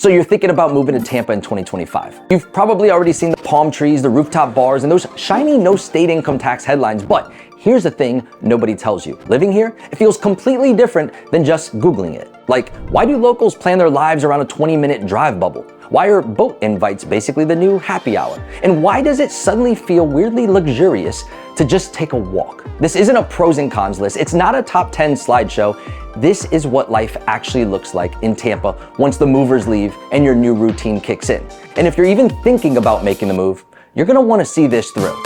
So you're thinking about moving to Tampa in 2025. You've probably already seen the palm trees, the rooftop bars, and those shiny no state income tax headlines, but here's the thing nobody tells you. Living here, it feels completely different than just Googling it. Like, why do locals plan their lives around a 20-minute drive bubble? Why are boat invites basically the new happy hour? And why does it suddenly feel weirdly luxurious to just take a walk? This isn't a pros and cons list. It's not a top 10 slideshow. This is what life actually looks like in Tampa once the movers leave and your new routine kicks in. And if you're even thinking about making the move, you're gonna wanna see this through.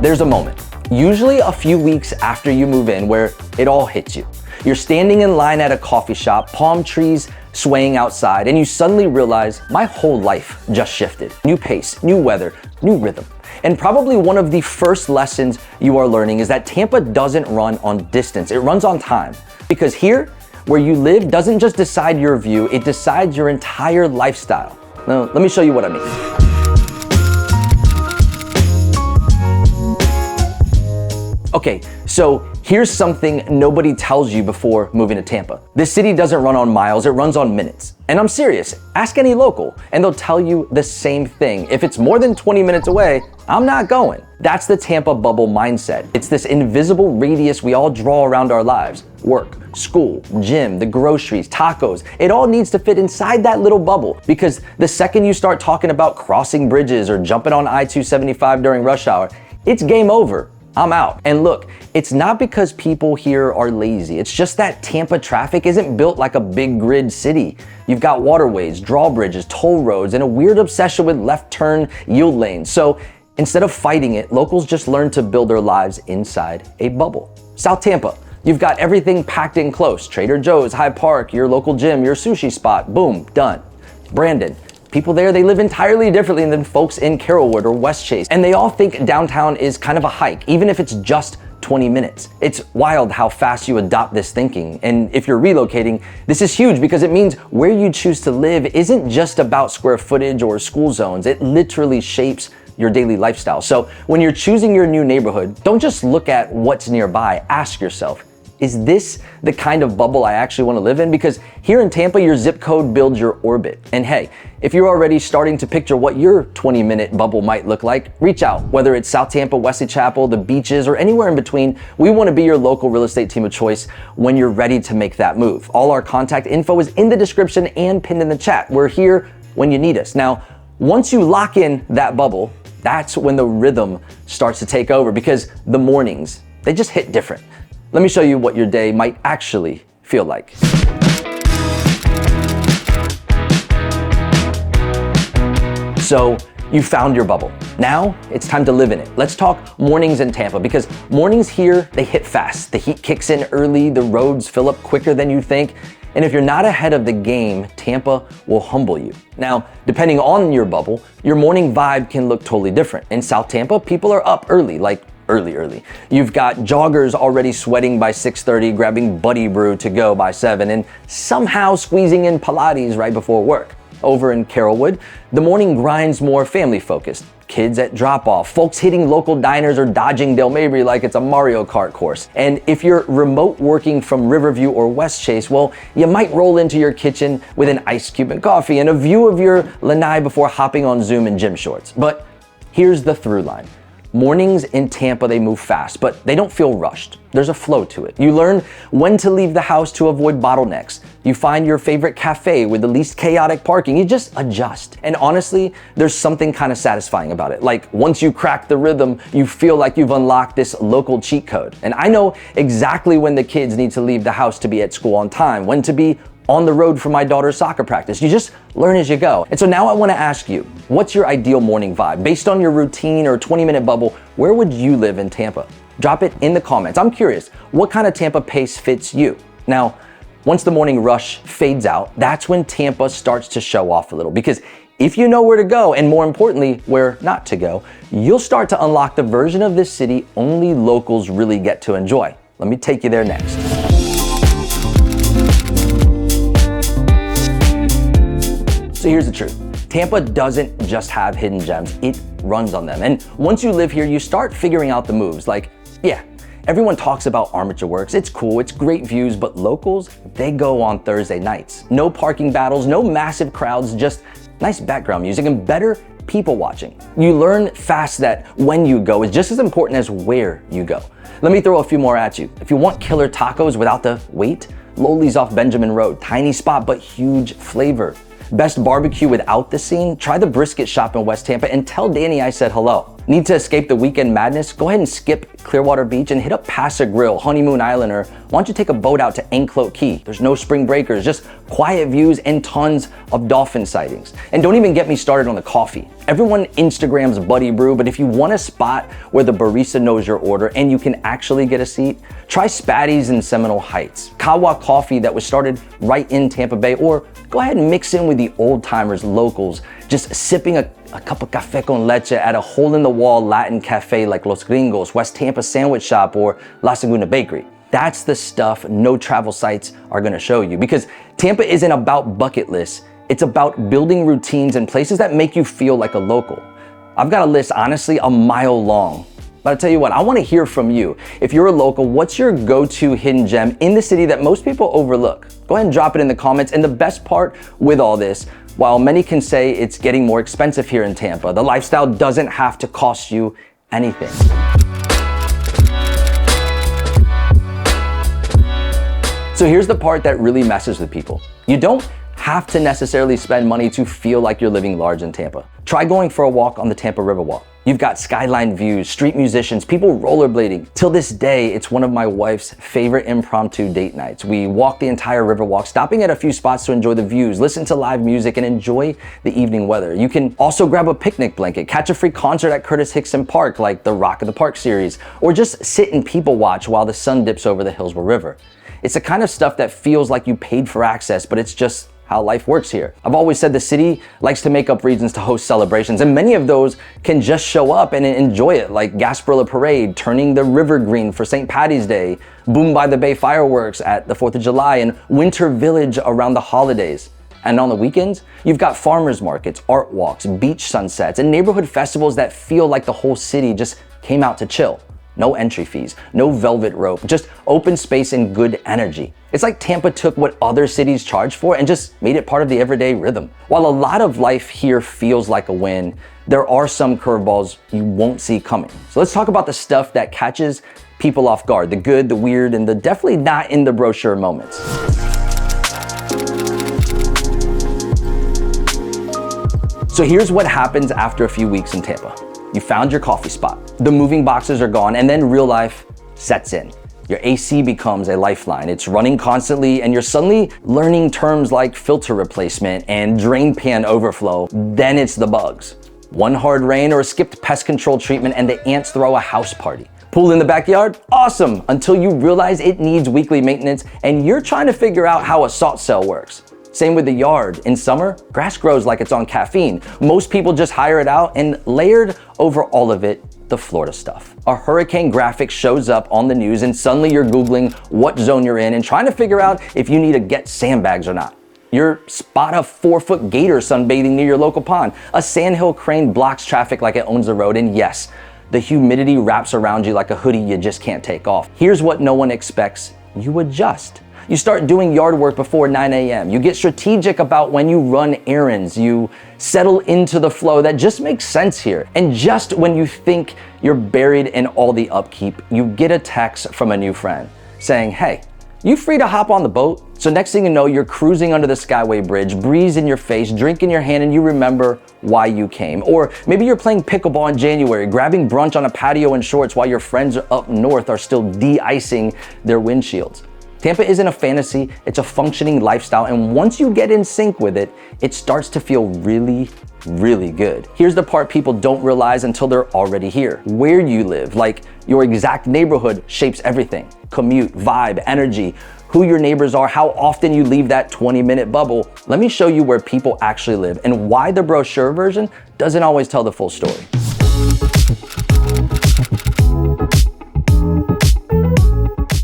There's a moment, usually a few weeks after you move in, where it all hits you. You're standing in line at a coffee shop, palm trees swaying outside, and you suddenly realize my whole life just shifted. New pace, new weather, new rhythm. And probably one of the first lessons you are learning is that Tampa doesn't run on distance, it runs on time. Because here, where you live doesn't just decide your view, it decides your entire lifestyle. Now, let me show you what I mean. Okay, so here's something nobody tells you before moving to Tampa. This city doesn't run on miles, it runs on minutes. And I'm serious, ask any local and they'll tell you the same thing. If it's more than 20 minutes away, I'm not going. That's the Tampa bubble mindset. It's this invisible radius we all draw around our lives. Work, school, gym, the groceries, tacos. It all needs to fit inside that little bubble, because the second you start talking about crossing bridges or jumping on I-275 during rush hour, it's game over. I'm out. And look, it's not because people here are lazy. It's just that Tampa traffic isn't built like a big grid city. You've got waterways, drawbridges, toll roads, and a weird obsession with left turn yield lanes. So instead of fighting it, locals just learn to build their lives inside a bubble. South Tampa, you've got everything packed in close. Trader Joe's, Hyde Park, your local gym, your sushi spot, boom, done. Brandon, people there, they live entirely differently than folks in Carrollwood or West Chase. And they all think downtown is kind of a hike, even if it's just 20 minutes. It's wild how fast you adopt this thinking. And if you're relocating, this is huge because it means where you choose to live isn't just about square footage or school zones. It literally shapes your daily lifestyle. So when you're choosing your new neighborhood, don't just look at what's nearby. Ask yourself, is this the kind of bubble I actually want to live in? Because here in Tampa, your zip code builds your orbit. And hey, if you're already starting to picture what your 20-minute bubble might look like, reach out. Whether it's South Tampa, Wesley Chapel, the beaches, or anywhere in between, we want to be your local real estate team of choice when you're ready to make that move. All our contact info is in the description and pinned in the chat. We're here when you need us. Now, once you lock in that bubble, that's when the rhythm starts to take over, because the mornings, they just hit different. Let me show you what your day might actually feel like. So you found your bubble. Now it's time to live in it. Let's talk mornings in Tampa, because mornings here, they hit fast. The heat kicks in early, the roads fill up quicker than you think. And if you're not ahead of the game, Tampa will humble you. Now, depending on your bubble, your morning vibe can look totally different. In South Tampa, people are up early, like early. You've got joggers already sweating by 6:30, grabbing Buddy Brew to go by 7, and somehow squeezing in Pilates right before work. Over in Carrollwood, the morning grind's more family focused. Kids at drop-off, folks hitting local diners or dodging Del Mabry like it's a Mario Kart course. And if you're remote working from Riverview or West Chase, well, you might roll into your kitchen with an ice cube and coffee and a view of your lanai before hopping on Zoom in gym shorts. But here's the through line. Mornings in Tampa, they move fast, but they don't feel rushed. There's a flow to it. You learn when to leave the house to avoid bottlenecks. You find your favorite cafe with the least chaotic parking. You just adjust. And honestly, there's something kind of satisfying about it. Like once you crack the rhythm, you feel like you've unlocked this local cheat code. And I know exactly when the kids need to leave the house to be at school on time, when to be on the road for my daughter's soccer practice. You just learn as you go. And so now I want to ask you, what's your ideal morning vibe? Based on your routine or 20-minute bubble, where would you live in Tampa? Drop it in the comments. I'm curious, what kind of Tampa pace fits you? Now, once the morning rush fades out, that's when Tampa starts to show off a little, because if you know where to go, and more importantly, where not to go, you'll start to unlock the version of this city only locals really get to enjoy. Let me take you there next. So here's the truth. Tampa doesn't just have hidden gems, it runs on them. And once you live here, you start figuring out the moves. Like, yeah, Everyone talks about Armature Works. It's cool, it's great views, but locals, they go on Thursday nights. No parking battles, no massive crowds, just nice background music and better people watching. You learn fast that when you go is just as important as where you go. Let me throw a few more at you. If you want killer tacos without the wait, Loli's off Benjamin Road. Tiny spot, but huge flavor. Best barbecue without the scene? Try the brisket shop in West Tampa and tell Danny I said hello. Need to escape the weekend madness? Go ahead and skip Clearwater Beach and hit up Paso Grill, Honeymoon Island, or why don't you take a boat out to Anclote Key? There's no spring breakers, just quiet views and tons of dolphin sightings. And don't even get me started on the coffee. Everyone Instagrams Buddy Brew, but if you want a spot where the barista knows your order and you can actually get a seat, try Spatty's in Seminole Heights. Kawa coffee that was started right in Tampa Bay, or go ahead and mix in with the old timers, locals, just sipping a cup of café con leche at a hole-in-the-wall Latin cafe like Los Gringos, West Tampa Sandwich Shop, or La Segunda Bakery. That's the stuff no travel sites are gonna show you, because Tampa isn't about bucket lists, it's about building routines and places that make you feel like a local. I've got a list, honestly, a mile long. But I'll tell you what, I wanna hear from you. If you're a local, what's your go-to hidden gem in the city that most people overlook? Go ahead and drop it in the comments. And the best part with all this, while many can say it's getting more expensive here in Tampa, the lifestyle doesn't have to cost you anything. So here's the part that really messes with people. You don't have to necessarily spend money to feel like you're living large in Tampa. Try going for a walk on the Tampa Riverwalk. You've got skyline views, street musicians, people rollerblading. Till this day, it's one of my wife's favorite impromptu date nights. We walk the entire Riverwalk, stopping at a few spots to enjoy the views, listen to live music, and enjoy the evening weather. You can also grab a picnic blanket, catch a free concert at Curtis Hickson Park, like the Rock of the Park series, or just sit and people watch while the sun dips over the Hillsborough River. It's the kind of stuff that feels like you paid for access, but it's just how life works here. I've always said the city likes to make up reasons to host celebrations, and many of those can just show up and enjoy it, like Gasparilla Parade, turning the river green for St. Patty's Day, Boom by the Bay fireworks at the 4th of July, and Winter Village around the holidays. And on the weekends, you've got farmers markets, art walks, beach sunsets, and neighborhood festivals that feel like the whole city just came out to chill. No entry fees, no velvet rope, just open space and good energy. It's like Tampa took what other cities charge for and just made it part of the everyday rhythm. While a lot of life here feels like a win, there are some curveballs you won't see coming. So let's talk about the stuff that catches people off guard, the good, the weird, and the definitely not in the brochure moments. So here's what happens after a few weeks in Tampa. You found your coffee spot, the moving boxes are gone, and then real life sets in. Your AC becomes a lifeline. It's running constantly, and you're suddenly learning terms like filter replacement and drain pan overflow. Then it's the bugs. One hard rain or a skipped pest control treatment and the ants throw a house party. Pool in the backyard? Awesome, until you realize it needs weekly maintenance and you're trying to figure out how a salt cell works. Same with the yard. In summer, grass grows like it's on caffeine. Most people just hire it out, and layered over all of it, the Florida stuff. A hurricane graphic shows up on the news and suddenly you're Googling what zone you're in and trying to figure out if you need to get sandbags or not. You spot a 4-foot gator sunbathing near your local pond. A sandhill crane blocks traffic like it owns the road, and yes, the humidity wraps around you like a hoodie you just can't take off. Here's what no one expects. You adjust. You start doing yard work before 9 a.m. You get strategic about when you run errands. You settle into the flow that just makes sense here. And just when you think you're buried in all the upkeep, you get a text from a new friend saying, hey, you free to hop on the boat? So next thing you know, you're cruising under the Skyway Bridge, breeze in your face, drink in your hand, and you remember why you came. Or maybe you're playing pickleball in January, grabbing brunch on a patio in shorts while your friends up north are still de-icing their windshields. Tampa isn't a fantasy, it's a functioning lifestyle, and once you get in sync with it, it starts to feel really, really good. Here's the part people don't realize until they're already here. Where you live, like your exact neighborhood, shapes everything. Commute, vibe, energy, who your neighbors are, how often you leave that 20-minute bubble. Let me show you where people actually live and why the brochure version doesn't always tell the full story.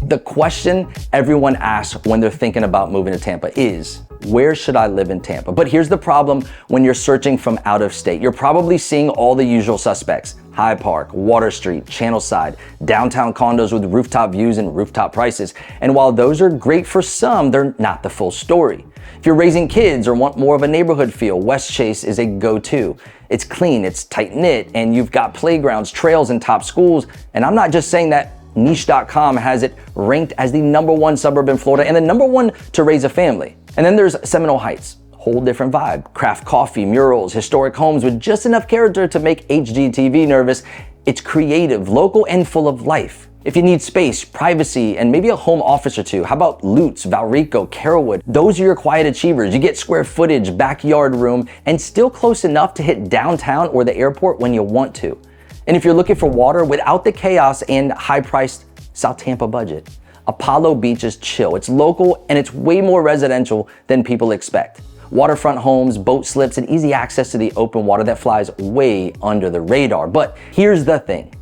The question everyone asks when they're thinking about moving to Tampa is, where should I live in Tampa? But here's the problem when you're searching from out of state. You're probably seeing all the usual suspects: Hyde Park, Water Street, Channelside, downtown condos with rooftop views and rooftop prices. And while those are great for some, they're not the full story. If you're raising kids or want more of a neighborhood feel, West Chase is a go-to. It's clean, it's tight-knit, and you've got playgrounds, trails, and top schools. And I'm not just saying that. Niche.com has it ranked as the #1 suburb in Florida and the #1 to raise a family. And then there's Seminole Heights, whole different vibe. Craft coffee, murals, historic homes with just enough character to make HGTV nervous. It's creative, local, and full of life. If you need space, privacy, and maybe a home office or two, how about Lutz, Valrico, Carrollwood? Those are your quiet achievers. You get square footage, backyard room, and still close enough to hit downtown or the airport when you want to. And if you're looking for water without the chaos and high-priced South Tampa budget, Apollo Beach is chill. It's local and it's way more residential than people expect. Waterfront homes, boat slips, and easy access to the open water that flies way under the radar. But here's the thing.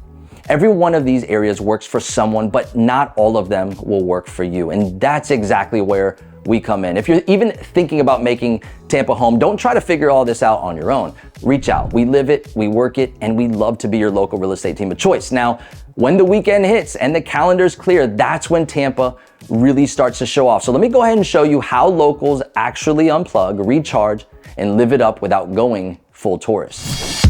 Every one of these areas works for someone, but not all of them will work for you. And that's exactly where we come in. If you're even thinking about making Tampa home, don't try to figure all this out on your own. Reach out. We live it, we work it, and we love to be your local real estate team of choice. Now, when the weekend hits and the calendar's clear, that's when Tampa really starts to show off. So let me go ahead and show you how locals actually unplug, recharge, and live it up without going full tourist.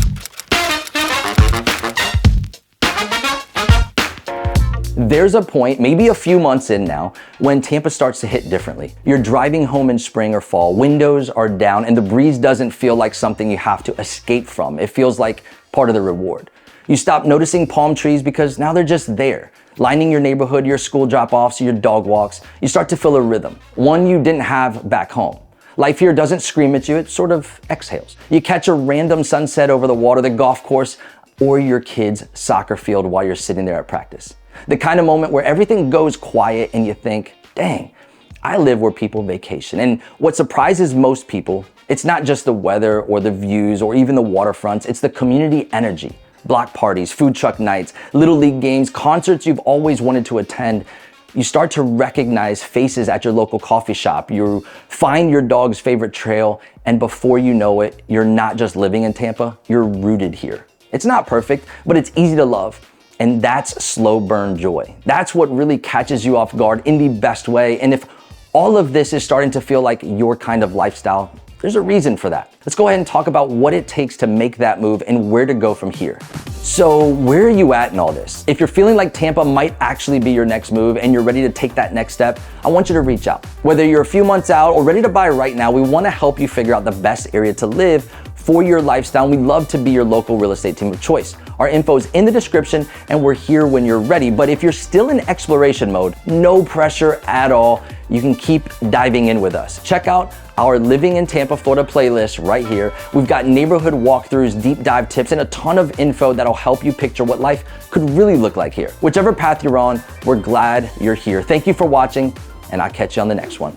There's a point, maybe a few months in now, when Tampa starts to hit differently. You're driving home in spring or fall, windows are down, and the breeze doesn't feel like something you have to escape from. It feels like part of the reward. You stop noticing palm trees because now they're just there, lining your neighborhood, your school drop-offs, your dog walks. You start to feel a rhythm, one you didn't have back home. Life here doesn't scream at you, it sort of exhales. You catch a random sunset over the water, the golf course, or your kid's soccer field while you're sitting there at practice. The kind of moment where everything goes quiet and you think, dang, I live where people vacation. And what surprises most people, it's not just the weather or the views or even the waterfronts, it's the community energy. Block parties, food truck nights, little league games, concerts you've always wanted to attend. You start to recognize faces at your local coffee shop. You find your dog's favorite trail, and before you know it, you're not just living in Tampa, you're rooted here. It's not perfect, but it's easy to love. And that's slow burn joy. That's what really catches you off guard in the best way. And if all of this is starting to feel like your kind of lifestyle, there's a reason for that. Let's go ahead and talk about what it takes to make that move and where to go from here. So where are you at in all this? If you're feeling like Tampa might actually be your next move and you're ready to take that next step, I want you to reach out. Whether you're a few months out or ready to buy right now, we want to help you figure out the best area to live for your lifestyle. We'd love to be your local real estate team of choice. Our info is in the description and we're here when you're ready. But if you're still in exploration mode, no pressure at all. You can keep diving in with us. Check out our Living in Tampa, Florida playlist right here. We've got neighborhood walkthroughs, deep dive tips, and a ton of info that'll help you picture what life could really look like here. Whichever path you're on, we're glad you're here. Thank you for watching, and I'll catch you on the next one.